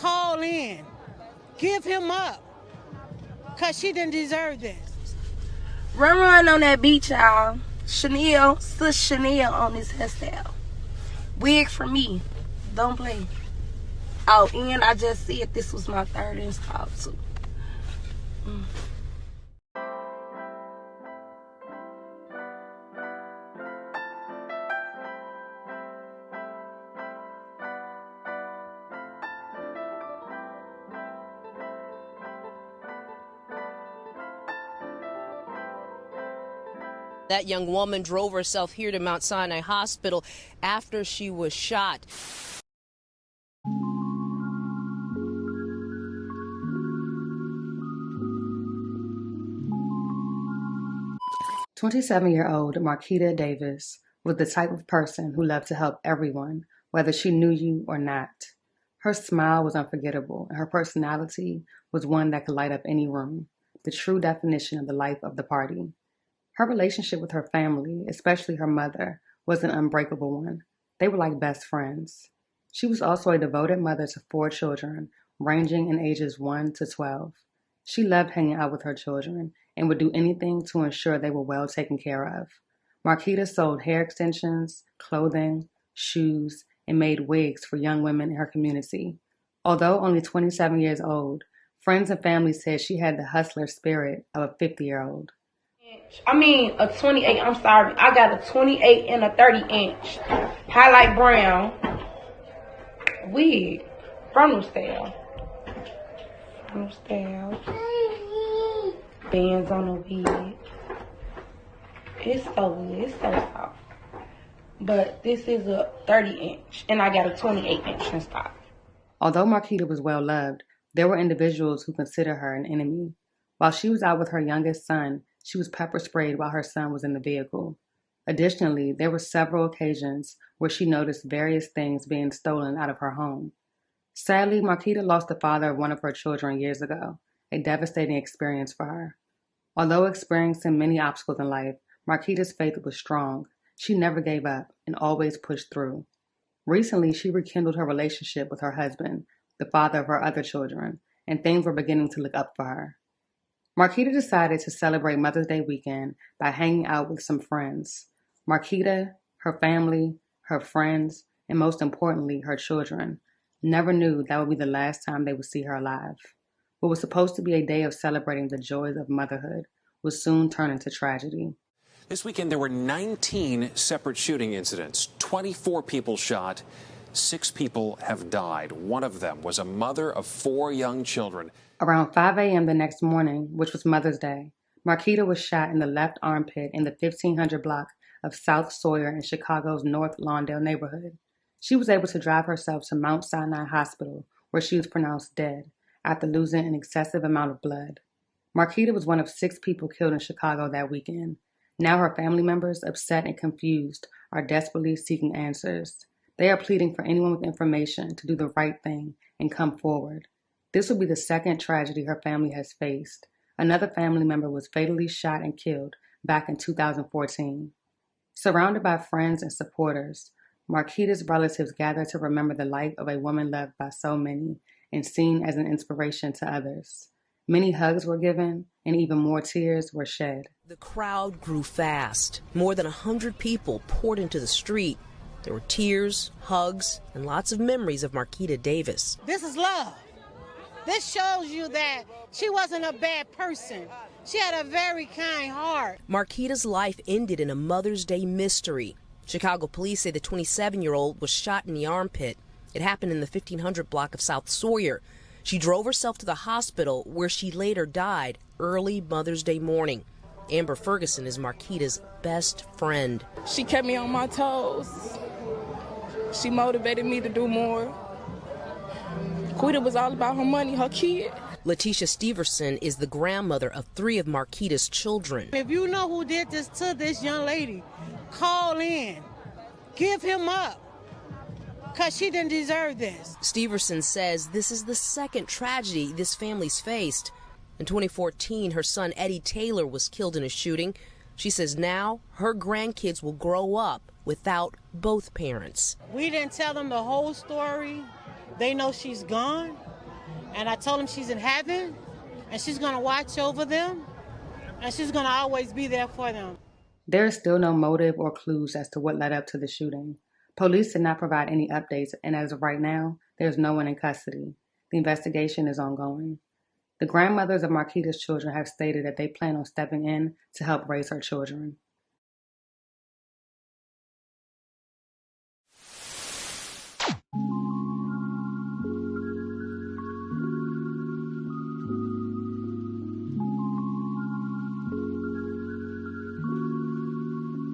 call in. Give him up. Because she didn't deserve this. Run on that beach, y'all. Chanel, sis Chanel on this hairstyle. Wig for me. Don't play. Oh, and I just said this was my third install, too. That young woman drove herself here to Mount Sinai Hospital after she was shot. "27-year-old Marquita Davis was the type of person who loved to help everyone, whether she knew you or not. Her smile was unforgettable, and her personality was one that could light up any room, the true definition of the life of the party. Her relationship with her family, especially her mother, was an unbreakable one. They were like best friends. She was also a devoted mother to 4 children, ranging in ages 1 to 12. She loved hanging out with her children and would do anything to ensure they were well taken care of. Marquita sold hair extensions, clothing, shoes, and made wigs for young women in her community. Although only 27 years old, friends and family said she had the hustler spirit of a 50-year-old. A 28, I'm sorry. I got a 28 and a 30-inch highlight brown wig. Frontal style. Bands on the wig. It's so good. It's so soft. But this is a 30-inch, and I got a 28-inch in stock. Although Marquita was well loved, there were individuals who considered her an enemy. While she was out with her youngest son, she was pepper sprayed while her son was in the vehicle. Additionally, there were several occasions where she noticed various things being stolen out of her home. Sadly, Marquita lost the father of one of her children years ago, a devastating experience for her. Although experiencing many obstacles in life, Marquita's faith was strong. She never gave up and always pushed through. Recently, she rekindled her relationship with her husband, the father of her other children, and things were beginning to look up for her. Marquita decided to celebrate Mother's Day weekend by hanging out with some friends. Marquita, her family, her friends, and most importantly, her children, never knew that would be the last time they would see her alive. What was supposed to be a day of celebrating the joys of motherhood would soon turn into tragedy. This weekend, there were 19 separate shooting incidents, 24 people shot, 6 people have died. One of them was a mother of 4 young children. Around 5 a.m. the next morning, which was Mother's Day, Marquita was shot in the left armpit in the 1500 block of South Sawyer in Chicago's North Lawndale neighborhood. She was able to drive herself to Mount Sinai Hospital, where she was pronounced dead after losing an excessive amount of blood. Marquita was one of 6 people killed in Chicago that weekend. Now her family members, upset and confused, are desperately seeking answers. They are pleading for anyone with information to do the right thing and come forward. This will be the second tragedy her family has faced. Another family member was fatally shot and killed back in 2014. Surrounded by friends and supporters, Marquita's relatives gathered to remember the life of a woman loved by so many and seen as an inspiration to others. Many hugs were given, and even more tears were shed. The crowd grew fast. More than 100 people poured into the street. There were tears, hugs, and lots of memories of Marquita Davis. This is love. This shows you that she wasn't a bad person. She had a very kind heart. Marquita's life ended in a Mother's Day mystery. Chicago police say the 27-year-old was shot in the armpit. It happened in the 1500 block of South Sawyer. She drove herself to the hospital, where she later died early Mother's Day morning. Amber Ferguson is Marquita's best friend. She kept me on my toes. She motivated me to do more. Quita was all about her money, her kid. Letitia Steverson is the grandmother of 3 of Marquita's children. If you know who did this to this young lady, call in. Give him up. Because she didn't deserve this. Steverson says this is the second tragedy this family's faced. In 2014, her son Eddie Taylor was killed in a shooting. She says now her grandkids will grow up without both parents. We didn't tell them the whole story. They know she's gone, And I told him she's in heaven, and she's going to watch over them, and she's going to always be there for them. There is still no motive or clues as to what led up to the shooting. Police did not provide any updates, and as of right now, there's no one in custody. The investigation is ongoing. The grandmothers of Marquita's children have stated that they plan on stepping in to help raise her children.